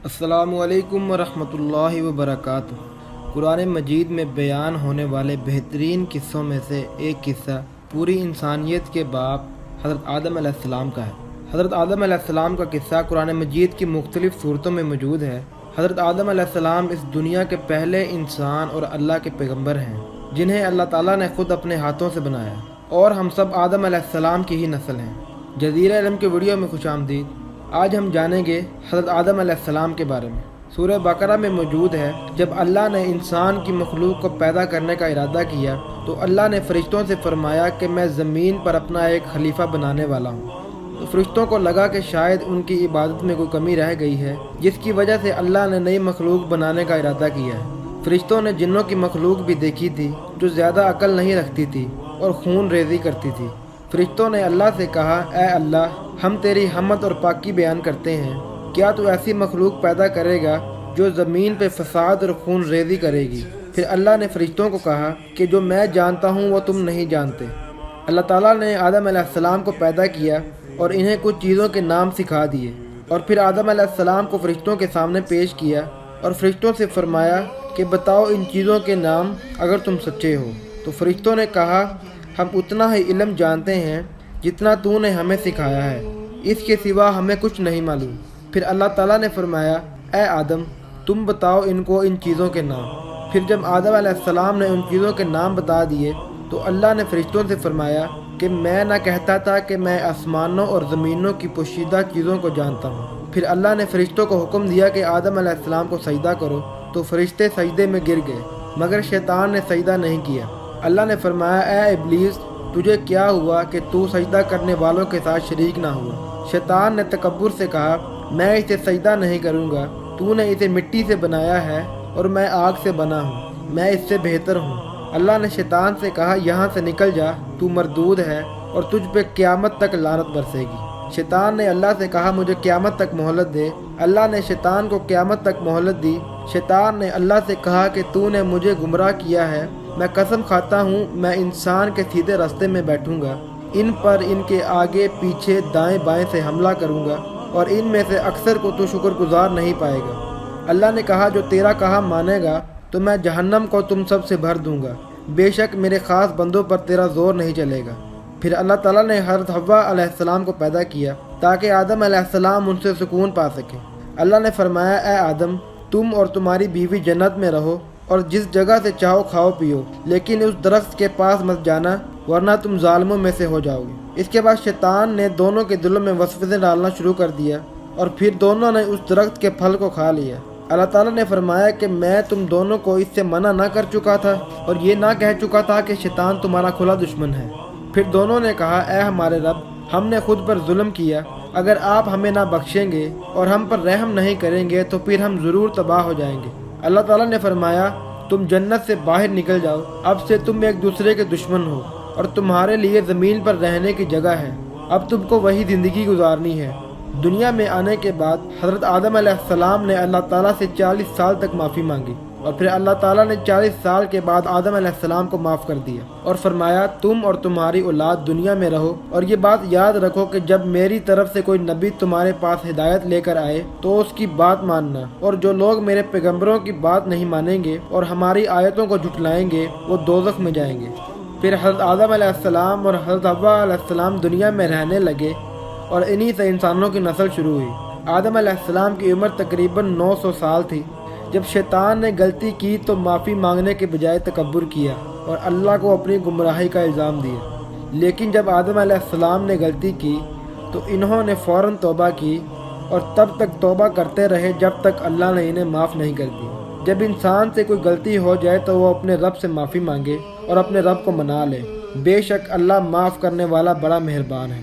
السلام علیکم ورحمۃ اللہ وبرکاتہ۔ قرآن مجید میں بیان ہونے والے بہترین قصوں میں سے ایک قصہ پوری انسانیت کے باپ حضرت آدم علیہ السلام کا ہے۔ حضرت آدم علیہ السلام کا قصہ قرآن مجید کی مختلف صورتوں میں موجود ہے۔ حضرت آدم علیہ السلام اس دنیا کے پہلے انسان اور اللہ کے پیغمبر ہیں جنہیں اللہ تعالیٰ نے خود اپنے ہاتھوں سے بنایا، اور ہم سب آدم علیہ السلام کی ہی نسل ہیں۔ جزیرہ علم کے ویڈیو میں خوش آمدید۔ آج ہم جانیں گے حضرت آدم علیہ السلام کے بارے میں۔ سورہ بقرہ میں موجود ہے، جب اللہ نے انسان کی مخلوق کو پیدا کرنے کا ارادہ کیا تو اللہ نے فرشتوں سے فرمایا کہ میں زمین پر اپنا ایک خلیفہ بنانے والا ہوں۔ تو فرشتوں کو لگا کہ شاید ان کی عبادت میں کوئی کمی رہ گئی ہے، جس کی وجہ سے اللہ نے نئی مخلوق بنانے کا ارادہ کیا ہے۔ فرشتوں نے جنوں کی مخلوق بھی دیکھی تھی جو زیادہ عقل نہیں رکھتی تھی اور خون ریزی کرتی تھی۔ فرشتوں نے اللہ سے کہا، اے اللہ، ہم تیری حمد اور پاکی بیان کرتے ہیں، کیا تو ایسی مخلوق پیدا کرے گا جو زمین پہ فساد اور خون ریزی کرے گی؟ پھر اللہ نے فرشتوں کو کہا کہ جو میں جانتا ہوں وہ تم نہیں جانتے۔ اللہ تعالیٰ نے آدم علیہ السلام کو پیدا کیا اور انہیں کچھ چیزوں کے نام سکھا دیے، اور پھر آدم علیہ السلام کو فرشتوں کے سامنے پیش کیا اور فرشتوں سے فرمایا کہ بتاؤ ان چیزوں کے نام اگر تم سچے ہو۔ تو فرشتوں نے کہا، ہم اتنا ہی علم جانتے ہیں جتنا تو نے ہمیں سکھایا ہے، اس کے سوا ہمیں کچھ نہیں معلوم۔ پھر اللہ تعالیٰ نے فرمایا، اے آدم، تم بتاؤ ان کو ان چیزوں کے نام۔ پھر جب آدم علیہ السلام نے ان چیزوں کے نام بتا دیے تو اللہ نے فرشتوں سے فرمایا کہ میں نہ کہتا تھا کہ میں آسمانوں اور زمینوں کی پوشیدہ چیزوں کو جانتا ہوں۔ پھر اللہ نے فرشتوں کو حکم دیا کہ آدم علیہ السلام کو سجدہ کرو، تو فرشتے سجدے میں گر گئے، مگر شیطان نے سجدہ نہیں کیا۔ اللہ نے فرمایا، اے ابلیس، تجھے کیا ہوا کہ تو سجدہ کرنے والوں کے ساتھ شریک نہ ہوا؟ شیطان نے تکبر سے کہا، میں اسے سجدہ نہیں کروں گا، تو نے اسے مٹی سے بنایا ہے اور میں آگ سے بنا ہوں، میں اس سے بہتر ہوں۔ اللہ نے شیطان سے کہا، یہاں سے نکل جا، تو مردود ہے اور تجھ پہ قیامت تک لعنت برسے گی۔ شیطان نے اللہ سے کہا، مجھے قیامت تک مہلت دے۔ اللہ نے شیطان کو قیامت تک مہلت دی۔ شیطان نے اللہ سے کہا کہ تو نے مجھے گمراہ کیا ہے، میں قسم کھاتا ہوں میں انسان کے سیدھے راستے میں بیٹھوں گا، ان پر ان کے آگے پیچھے دائیں بائیں سے حملہ کروں گا، اور ان میں سے اکثر کو تو شکر گزار نہیں پائے گا۔ اللہ نے کہا، جو تیرا کہا مانے گا تو میں جہنم کو تم سب سے بھر دوں گا، بے شک میرے خاص بندوں پر تیرا زور نہیں چلے گا۔ پھر اللہ تعالیٰ نے حضرت حوا علیہ السلام کو پیدا کیا تاکہ آدم علیہ السلام ان سے سکون پا سکیں۔ اللہ نے فرمایا، اے آدم، تم اور تمہاری بیوی جنت میں رہو اور جس جگہ سے چاہو کھاؤ پیو، لیکن اس درخت کے پاس مت جانا ورنہ تم ظالموں میں سے ہو جاؤ گے۔ اس کے بعد شیطان نے دونوں کے دلوں میں وسوسے ڈالنا شروع کر دیا اور پھر دونوں نے اس درخت کے پھل کو کھا لیا۔ اللہ تعالیٰ نے فرمایا کہ میں تم دونوں کو اس سے منع نہ کر چکا تھا اور یہ نہ کہہ چکا تھا کہ شیطان تمہارا کھلا دشمن ہے؟ پھر دونوں نے کہا، اے ہمارے رب، ہم نے خود پر ظلم کیا، اگر آپ ہمیں نہ بخشیں گے اور ہم پر رحم نہیں کریں گے تو پھر ہم ضرور تباہ ہو جائیں گے۔ اللہ تعالیٰ نے فرمایا، تم جنت سے باہر نکل جاؤ، اب سے تم ایک دوسرے کے دشمن ہو اور تمہارے لیے زمین پر رہنے کی جگہ ہے، اب تم کو وہی زندگی گزارنی ہے۔ دنیا میں آنے کے بعد حضرت آدم علیہ السلام نے اللہ تعالیٰ سے 40 سال تک معافی مانگی، اور پھر اللہ تعالیٰ نے 40 سال کے بعد آدم علیہ السلام کو معاف کر دیا اور فرمایا، تم اور تمہاری اولاد دنیا میں رہو، اور یہ بات یاد رکھو کہ جب میری طرف سے کوئی نبی تمہارے پاس ہدایت لے کر آئے تو اس کی بات ماننا، اور جو لوگ میرے پیغمبروں کی بات نہیں مانیں گے اور ہماری آیتوں کو جھٹلائیں گے وہ دوزخ میں جائیں گے۔ پھر حضرت آدم علیہ السلام اور حضرت حوا علیہ السلام دنیا میں رہنے لگے اور انہی سے انسانوں کی نسل شروع ہوئی۔ آدم علیہ السلام کی عمر تقریباً 900 سال تھی۔ جب شیطان نے غلطی کی تو معافی مانگنے کے بجائے تکبر کیا اور اللہ کو اپنی گمراہی کا الزام دیا، لیکن جب آدم علیہ السلام نے غلطی کی تو انہوں نے فوراً توبہ کی اور تب تک توبہ کرتے رہے جب تک اللہ نے انہیں معاف نہیں کر دی۔ جب انسان سے کوئی غلطی ہو جائے تو وہ اپنے رب سے معافی مانگے اور اپنے رب کو منا لے، بے شک اللہ معاف کرنے والا بڑا مہربان ہے۔